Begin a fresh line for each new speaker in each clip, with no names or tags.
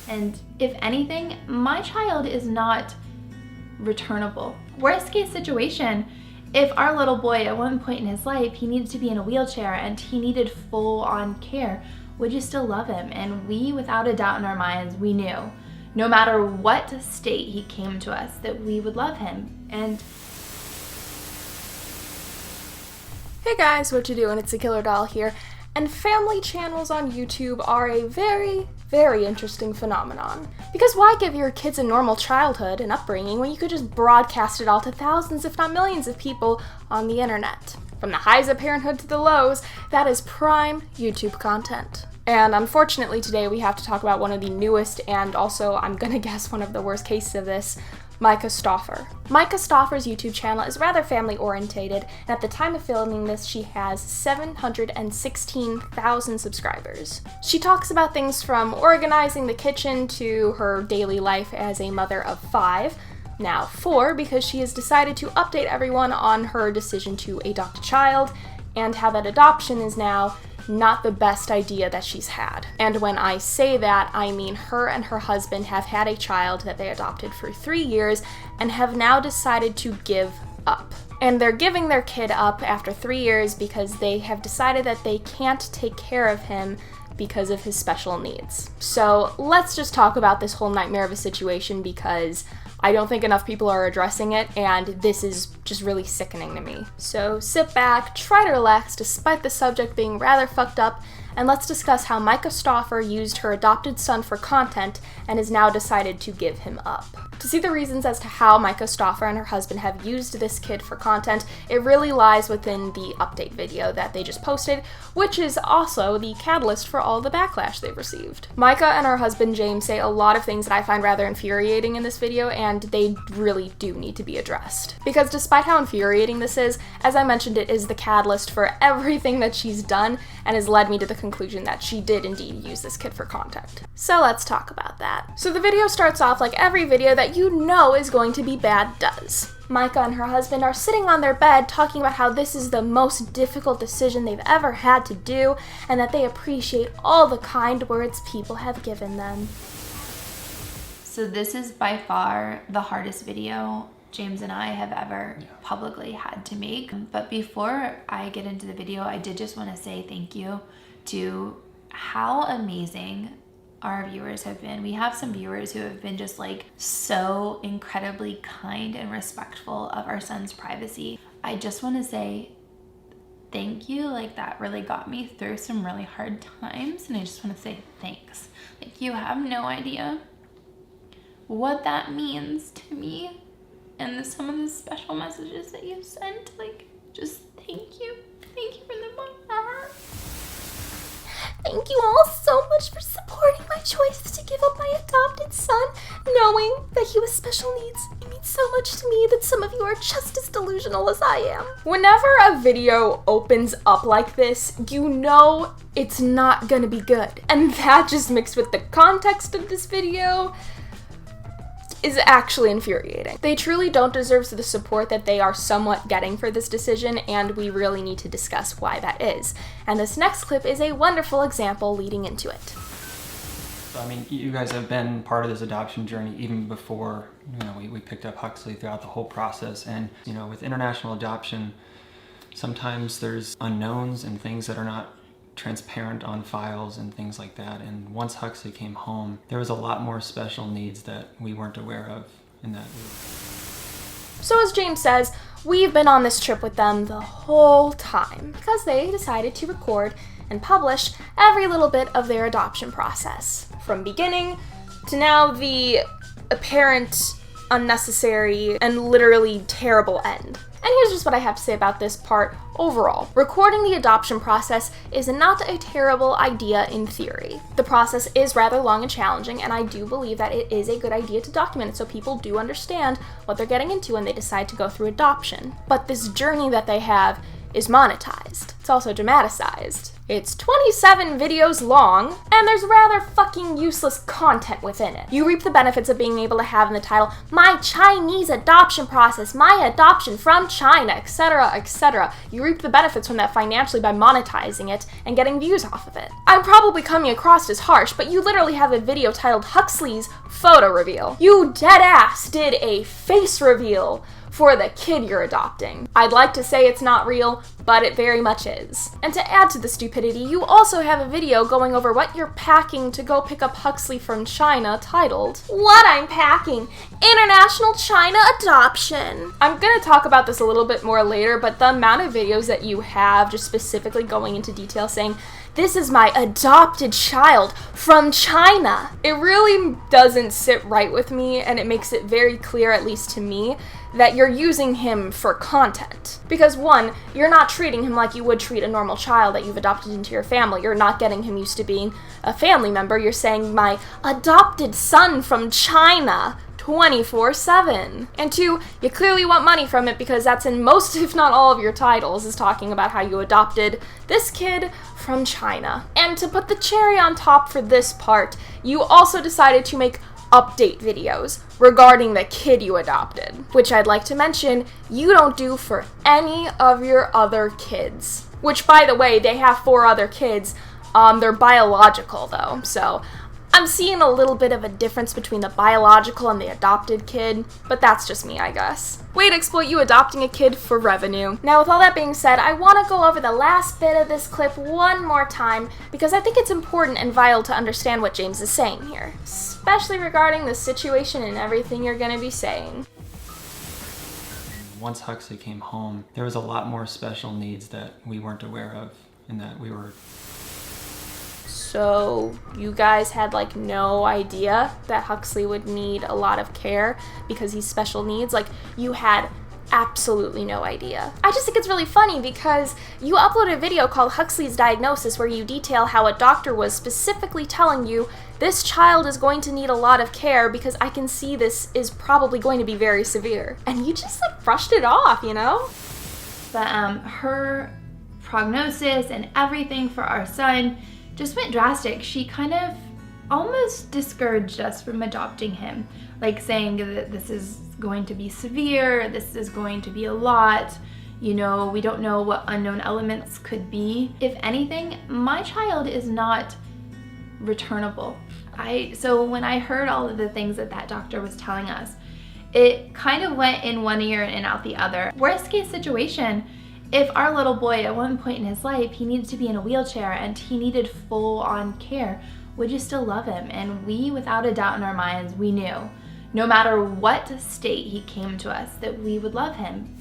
And if anything, my child is not returnable. Worst case situation, if our little boy at one point in his life, he needed to be in a wheelchair and he needed full-on care, would you still love him? And we, without a doubt in our minds, we knew, no matter what state he came to us, that we would love him. And
hey guys, what you doing? It's TheKillerDoll here, and family channels on YouTube are a very, very interesting phenomenon. Because why give your kids a normal childhood and upbringing when you could just broadcast it all to thousands, if not millions of people on the internet? From the highs of parenthood to the lows, that is prime YouTube content. And unfortunately today we have to talk about one of the newest and also, I'm gonna guess, one of the worst cases of this, Myka Stauffer. Myka Stauffer's YouTube channel is rather family orientated, and at the time of filming this, she has 716,000 subscribers. She talks about things from organizing the kitchen to her daily life as a mother of 5, now 4, because she has decided to update everyone on her decision to adopt a child, and how that adoption is now not the best idea that she's had. And when I say that, I mean her and her husband have had a child that they adopted for 3 years and have now decided to give up. And they're giving their kid up after 3 years because they have decided that they can't take care of him because of his special needs. So let's just talk about this whole nightmare of a situation, because I don't think enough people are addressing it, and this is just really sickening to me. So sit back, try to relax despite the subject being rather fucked up, and let's discuss how Myka Stauffer used her adopted son for content and has now decided to give him up. To see the reasons as to how Myka Stauffer and her husband have used this kid for content, it really lies within the update video that they just posted, which is also the catalyst for all the backlash they've received. Myka and her husband James say a lot of things that I find rather infuriating in this video, and they really do need to be addressed. Because despite how infuriating this is, as I mentioned, it is the catalyst for everything that she's done and has led me to the conclusion that she did indeed use this kid for content. So let's talk about that. So the video starts off like every video that you know is going to be bad does. Myka and her husband are sitting on their bed talking about how this is the most difficult decision they've ever had to do, and that they appreciate all the kind words people have given them.
so this is by far the hardest video James and I have ever publicly had to make. But before I get into the video, I did just want to say thank you to how amazing our viewers have been. We have some viewers who have been just like so incredibly kind and respectful of our son's privacy. I just want to say thank you. Like, that really got me through some really hard times, and I just want to say thanks. Like, you have no idea what that means to me, and some of the special messages that you've sent. Like, just thank you from the bottom of my heart.
Thank you all so much for supporting my choice to give up my adopted son, knowing that he was special needs. It means so much to me that some of you are just as delusional as I am. Whenever a video opens up like this, you know it's not gonna be good. And that, just mixed with the context of this video, is actually infuriating. They truly don't deserve the support that they are somewhat getting for this decision, and we really need to discuss why that is. And this next clip is a wonderful example leading into it.
So, I mean, you guys have been part of this adoption journey even before, we picked up Huxley throughout the whole process. And, with international adoption, sometimes there's unknowns and things that are not transparent on files and things like that. And once Huxley came home, there was a lot more special needs that we weren't aware of in that.
So as James says, we've been on this trip with them the whole time because they decided to record and publish every little bit of their adoption process, from beginning to now the apparent, unnecessary, and literally terrible end. And here's just what I have to say about this part overall. Recording the adoption process is not a terrible idea in theory. The process is rather long and challenging, and I do believe that it is a good idea to document it so people do understand what they're getting into when they decide to go through adoption. But this journey that they have is monetized. It's also dramatized. It's 27 videos long, and there's rather fucking useless content within it. You reap the benefits of being able to have in the title, "My Chinese adoption process, my adoption from China," etc., etc. You reap the benefits from that financially by monetizing it and getting views off of it. I'm probably coming across as harsh, but you literally have a video titled Huxley's Photo Reveal. You deadass did a face reveal for the kid you're adopting. I'd like to say it's not real, but it very much is. And to add to the stupidity, you also have a video going over what you're packing to go pick up Huxley from China titled, "What I'm Packing, International China Adoption." I'm gonna talk about this a little bit more later, but the amount of videos that you have just specifically going into detail saying, "This is my adopted child from China," it really doesn't sit right with me, and it makes it very clear, at least to me, that you're using him for content. Because one, you're not treating him like you would treat a normal child that you've adopted into your family. You're not getting him used to being a family member. You're saying, "My adopted son from China," 24/7. And two, you clearly want money from it because that's in most, if not all, of your titles, is talking about how you adopted this kid from China. And to put the cherry on top for this part, you also decided to make update videos regarding the kid you adopted, which I'd like to mention you don't do for any of your other kids. Which, by the way, they have 4 other kids. They're biological though, so I'm seeing a little bit of a difference between the biological and the adopted kid, but that's just me, I guess. Way to exploit you adopting a kid for revenue. Now, with all that being said, I want to go over the last bit of this clip one more time because I think it's important and vital to understand what James is saying here, especially regarding the situation and everything you're going to be saying.
Once Huxley came home, there was a lot more special needs that we weren't aware of and that we were...
So you guys had like no idea that Huxley would need a lot of care because he's special needs? Like, you had absolutely no idea. I just think it's really funny because you uploaded a video called Huxley's Diagnosis where you detail how a doctor was specifically telling you this child is going to need a lot of care because I can see this is probably going to be very severe. And you just like brushed it off, you know?
But her prognosis and everything for our son just went drastic. She kind of almost discouraged us from adopting him, like saying that this is going to be severe, this is going to be a lot, you know, we don't know what unknown elements could be. If anything, my child is not returnable. So when I heard all of the things that that doctor was telling us, it kind of went in one ear and out the other. Worst case situation, if our little boy at one point in his life, he needed to be in a wheelchair and he needed full-on care, would you still love him? And we, without a doubt in our minds, we knew, no matter what state he came to us, that we would love him.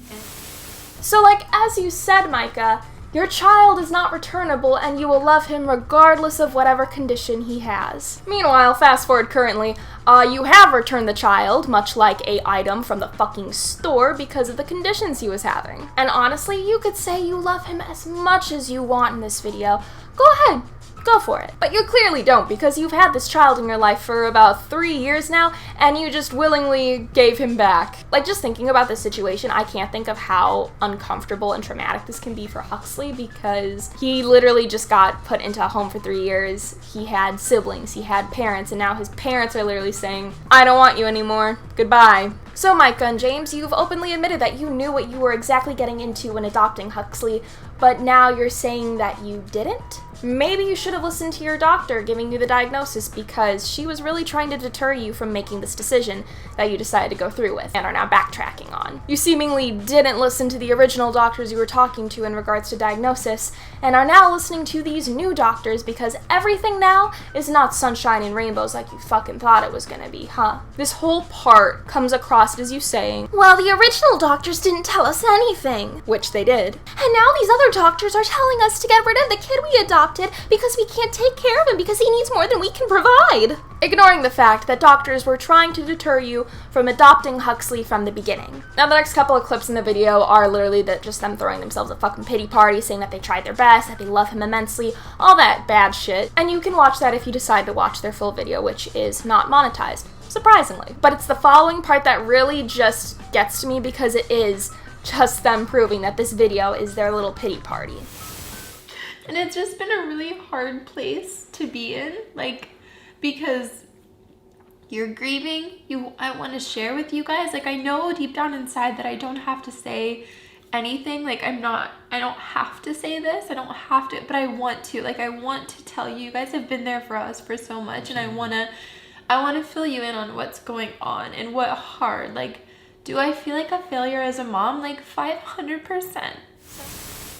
So like, as you said, Myka, your child is not returnable and you will love him regardless of whatever condition he has. Meanwhile, fast forward currently, you have returned the child, much like a item from the fucking store, because of the conditions he was having. And honestly, you could say you love him as much as you want in this video. Go ahead. Go for it. But you clearly don't, because you've had this child in your life for about 3 years now, and you just willingly gave him back. Like, just thinking about this situation, I can't think of how uncomfortable and traumatic this can be for Huxley, because he literally just got put into a home for 3 years. He had siblings, he had parents, and now his parents are literally saying, "I don't want you anymore. Goodbye." So Myka and James, you've openly admitted that you knew what you were exactly getting into when adopting Huxley, but now you're saying that you didn't? Maybe you should have listened to your doctor giving you the diagnosis, because she was really trying to deter you from making this decision that you decided to go through with and are now backtracking on. You seemingly didn't listen to the original doctors you were talking to in regards to diagnosis, and are now listening to these new doctors because everything now is not sunshine and rainbows like you fucking thought it was gonna be, huh? This whole part comes across as you saying, "Well, the original doctors didn't tell us anything," which they did. "And now these other doctors are telling us to get rid of the kid we adopted because we can't take care of him because he needs more than we can provide." Ignoring the fact that doctors were trying to deter you from adopting Huxley from the beginning. Now, the next couple of clips in the video are literally just them throwing themselves a fucking pity party, saying that they tried their best, that they love him immensely, all that bad shit. And you can watch that if you decide to watch their full video, which is not monetized, surprisingly. But it's the following part that really just gets to me, because it is just them proving that this video is their little pity party.
And it's just been a really hard place to be in, like, because you're grieving. I want to share with you guys. Like, I know deep down inside that I don't have to say anything. Like, I don't have to say this. I don't have to, but I want to. Like, I want to tell you, you guys have been there for us for so much, and I want to fill you in on what's going on and what hard. Like, do I feel like a failure as a mom? Like, 500%.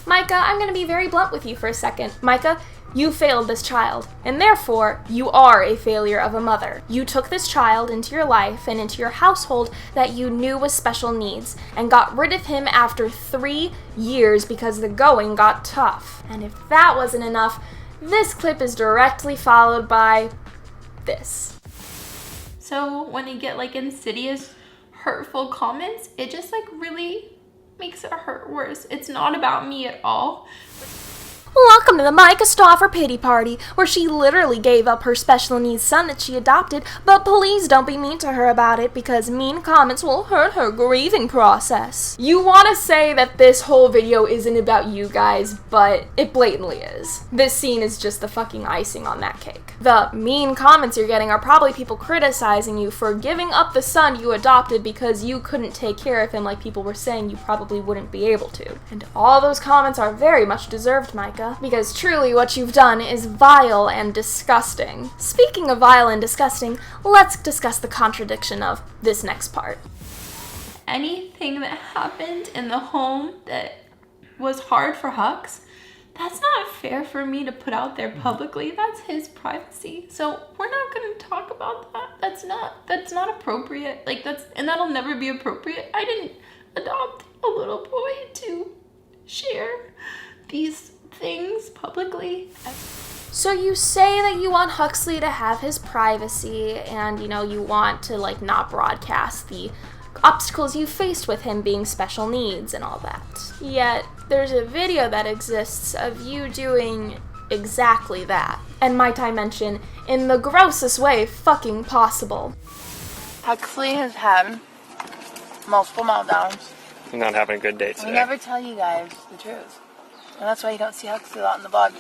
Myka, I'm gonna be very blunt with you for a second. Myka, you failed this child, and therefore, you are a failure of a mother. You took this child into your life and into your household that you knew was special needs, and got rid of him after 3 years because the going got tough. And if that wasn't enough, this clip is directly followed by this.
So when you get like insidious, hurtful comments, it just like really makes it hurt worse. It's not about me at all.
Welcome to the Myka Stauffer pity party, where she literally gave up her special needs son that she adopted, but please don't be mean to her about it because mean comments will hurt her grieving process. You want to say that this whole video isn't about you guys, but it blatantly is. This scene is just the fucking icing on that cake. The mean comments you're getting are probably people criticizing you for giving up the son you adopted because you couldn't take care of him like people were saying you probably wouldn't be able to. And all those comments are very much deserved, Myka. Because truly what you've done is vile and disgusting. Speaking of vile and disgusting, let's discuss the contradiction of this next part.
Anything that happened in the home that was hard for Hux, that's not fair for me to put out there publicly. That's his privacy. So we're not going to talk about that. That's not appropriate. Like, and that'll never be appropriate. I didn't adopt a little boy to share these things publicly.
So you say that you want Huxley to have his privacy and, you want to, like, not broadcast the obstacles you faced with him being special needs and all that. Yet, there's a video that exists of you doing exactly that. And might I mention, in the grossest way fucking possible.
Huxley has had multiple meltdowns.
You're not having a good day today.
We never tell you guys the truth. And that's why you don't see Huxley a lot in the vlogs.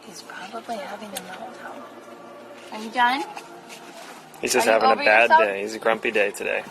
He's probably having a meltdown. Are you done?
He's just having a bad day. He's a grumpy day today.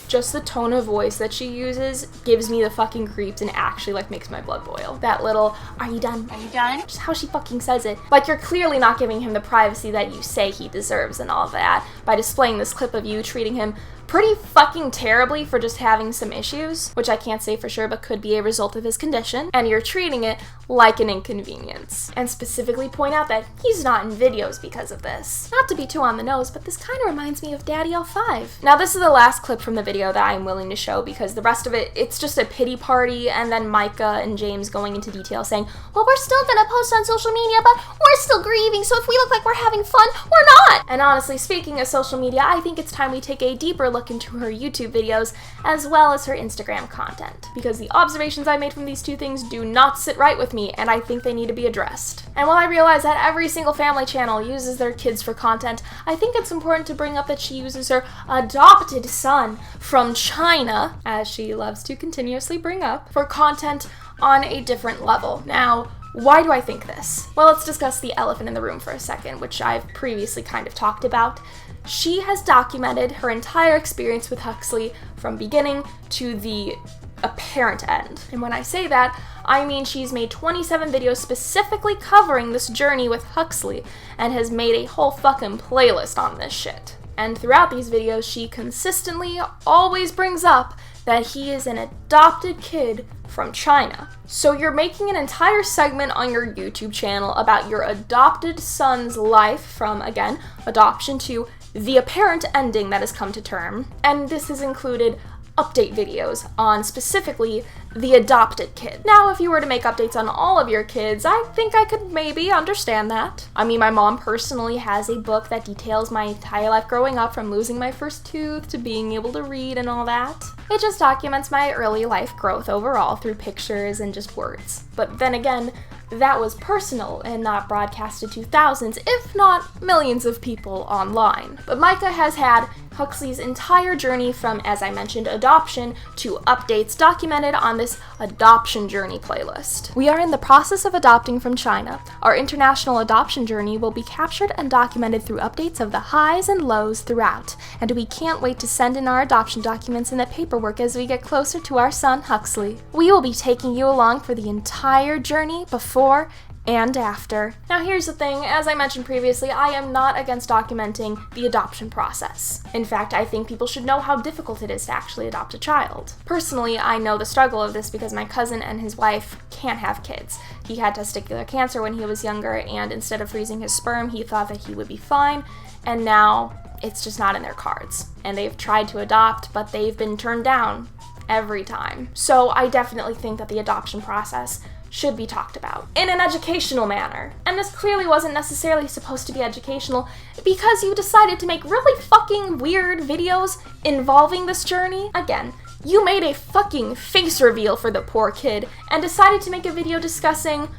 Just the tone of voice that she uses gives me the fucking creeps and actually, like, makes my blood boil. That little, are you done?
Are you done?
Just how she fucking says it. Like, you're clearly not giving him the privacy that you say he deserves and all that by displaying this clip of you treating him pretty fucking terribly for just having some issues, which I can't say for sure but could be a result of his condition, and you're treating it like an inconvenience. And specifically point out that he's not in videos because of this. Not to be too on the nose, but this kind of reminds me of Daddy L5. Now this is the last clip from the video that I'm willing to show because the rest of it, it's just a pity party and then Myka and James going into detail saying, well, we're still gonna post on social media, but we're still grieving, so if we look like we're having fun, we're not! And honestly, speaking of social media, I think it's time we take a deeper look into her YouTube videos as well as her Instagram content, because the observations I made from these two things do not sit right with me and I think they need to be addressed. And while I realize that every single family channel uses their kids for content, I think it's important to bring up that she uses her adopted son from China, as she loves to continuously bring up, for content on a different level. Now, why do I think this? Well, let's discuss the elephant in the room for a second, which I've previously kind of talked about. She has documented her entire experience with Huxley from beginning to the apparent end. And when I say that, I mean she's made 27 videos specifically covering this journey with Huxley and has made a whole fucking playlist on this shit. And throughout these videos, she consistently always brings up that he is an adopted kid from China. So you're making an entire segment on your YouTube channel about your adopted son's life from, again, adoption to the apparent ending that has come to term. And this has included update videos on specifically the adopted kid. Now, if you were to make updates on all of your kids, I think I could maybe understand that. I mean, my mom personally has a book that details my entire life growing up from losing my first tooth to being able to read and all that. It just documents my early life growth overall through pictures and just words. But then again, that was personal and not broadcasted to thousands, if not millions of people online. But Myka has had Huxley's entire journey from, as I mentioned, adoption to updates documented on this adoption journey playlist. We are in the process of adopting from China. Our international adoption journey will be captured and documented through updates of the highs and lows throughout, and we can't wait to send in our adoption documents and the paperwork as we get closer to our son Huxley. We will be taking you along for the entire journey before and after. Now here's the thing, as I mentioned previously, I am not against documenting the adoption process. In fact, I think people should know how difficult it is to actually adopt a child. Personally, I know the struggle of this because my cousin and his wife can't have kids. He had testicular cancer when he was younger, and instead of freezing his sperm, he thought that he would be fine, and now it's just not in their cards. And they've tried to adopt, but they've been turned down every time. So I definitely think that the adoption process should be talked about in an educational manner. And this clearly wasn't necessarily supposed to be educational because you decided to make really fucking weird videos involving this journey. Again, you made a fucking face reveal for the poor kid and decided to make a video discussing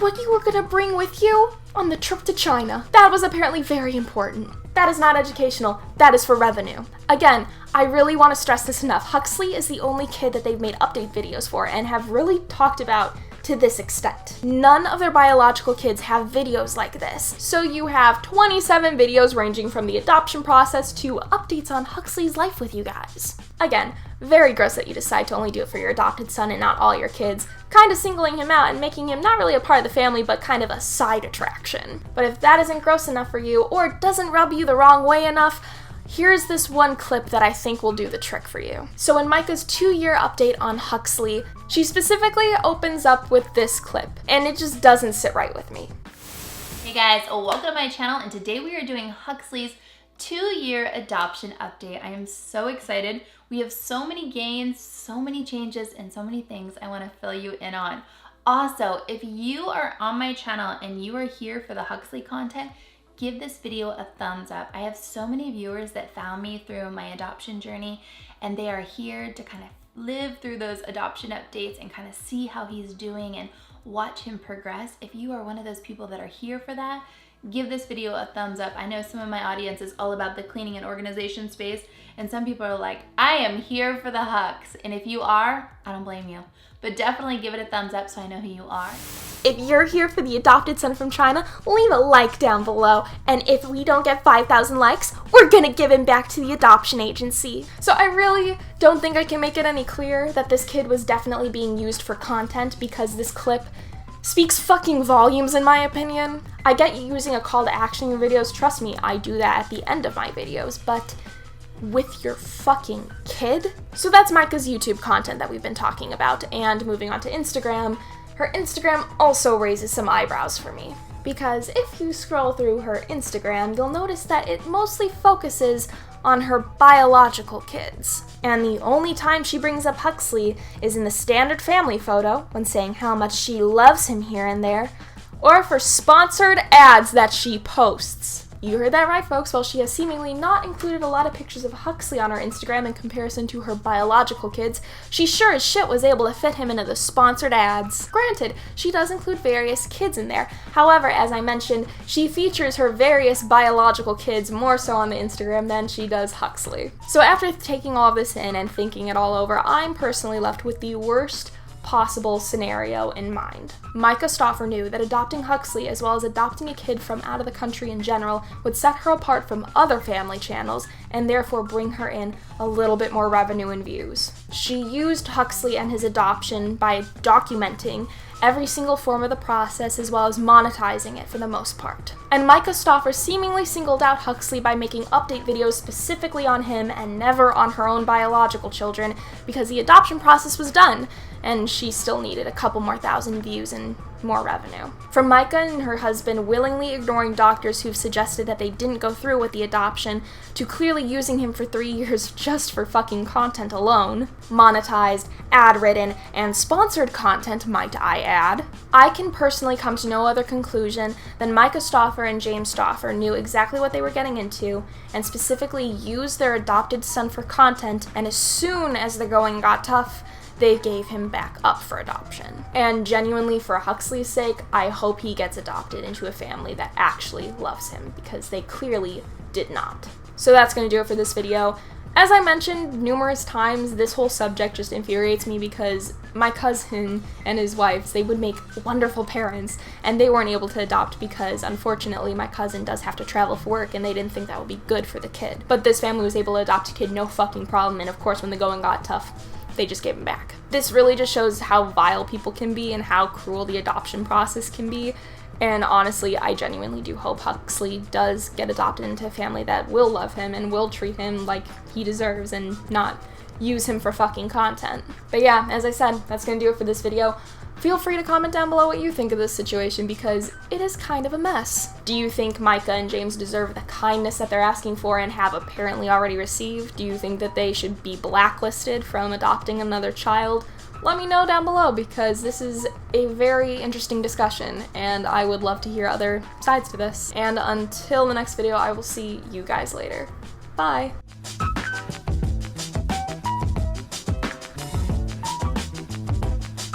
what you were gonna bring with you on the trip to China. That was apparently very important. That is not educational, that is for revenue. Again, I really want to stress this enough. Huxley is the only kid that they've made update videos for and have really talked about to this extent. None of their biological kids have videos like this. So you have 27 videos ranging from the adoption process to updates on Huxley's life with you guys. Again, very gross that you decide to only do it for your adopted son and not all your kids, kind of singling him out and making him not really a part of the family but kind of a side attraction. But if that isn't gross enough for you or doesn't rub you the wrong way enough, here's this one clip that I think will do the trick for you. So in Myka's 2-year update on Huxley, she specifically opens up with this clip, and it just doesn't sit right with me.
Hey guys, welcome to my channel, and today we are doing Huxley's 2-year adoption update. I am so excited. We have so many gains, so many changes, and so many things I want to fill you in on. Also, if you are on my channel and you are here for the Huxley content, give this video a thumbs up. I have so many viewers that found me through my adoption journey, and they are here to kind of live through those adoption updates and kind of see how he's doing and watch him progress. If you are one of those people that are here for that, give this video a thumbs up. I know some of my audience is all about the cleaning and organization space, and some people are like, I am here for the Hux. And if you are, I don't blame you, but definitely give it a thumbs up so I know who you are.
If you're here for the adopted son from China, leave a like down below. And if we don't get 5,000 likes, we're gonna give him back to the adoption agency. So I really don't think I can make it any clearer that this kid was definitely being used for content, because this clip speaks fucking volumes in my opinion. I get you using a call to action in your videos, trust me, I do that at the end of my videos, but with your fucking kid? So that's Myka's YouTube content that we've been talking about, and moving on to Instagram. Her Instagram also raises some eyebrows for me, because if you scroll through her Instagram, you'll notice that it mostly focuses on her biological kids. And the only time she brings up Huxley is in the standard family photo, when saying how much she loves him here and there, or for sponsored ads that she posts. You heard that right, folks. While she has seemingly not included a lot of pictures of Huxley on her Instagram in comparison to her biological kids, she sure as shit was able to fit him into the sponsored ads. Granted, she does include various kids in there. However, as I mentioned, she features her various biological kids more so on the Instagram than she does Huxley. So after taking all of this in and thinking it all over, I'm personally left with the worst possible scenario in mind. Myka Stauffer knew that adopting Huxley, as well as adopting a kid from out of the country in general, would set her apart from other family channels and therefore bring her in a little bit more revenue and views. She used Huxley and his adoption by documenting every single form of the process as well as monetizing it for the most part. And Myka Stauffer seemingly singled out Huxley by making update videos specifically on him and never on her own biological children, because the adoption process was done and she still needed a couple more thousand views and more revenue. From Myka and her husband willingly ignoring doctors who've suggested that they didn't go through with the adoption, to clearly using him for 3 years just for fucking content alone, monetized, ad-ridden, and sponsored content, might I add, I can personally come to no other conclusion than Myka Stauffer and James Stauffer knew exactly what they were getting into, and specifically used their adopted son for content, and as soon as the going got tough, they gave him back up for adoption. And genuinely, for Huxley's sake, I hope he gets adopted into a family that actually loves him, because they clearly did not. So that's going to do it for this video. As I mentioned numerous times, this whole subject just infuriates me because my cousin and his wives, they would make wonderful parents, and they weren't able to adopt because, unfortunately, my cousin does have to travel for work, and they didn't think that would be good for the kid. But this family was able to adopt a kid, no fucking problem, and of course, when the going got tough, they just gave him back. This really just shows how vile people can be and how cruel the adoption process can be. And honestly, I genuinely do hope Huxley does get adopted into a family that will love him and will treat him like he deserves and not use him for fucking content. But yeah, as I said, that's gonna do it for this video. Feel free to comment down below what you think of this situation because it is kind of a mess. Do you think Myka and James deserve the kindness that they're asking for and have apparently already received? Do you think that they should be blacklisted from adopting another child? Let me know down below because this is a very interesting discussion and I would love to hear other sides to this. And until the next video, I will see you guys later. Bye!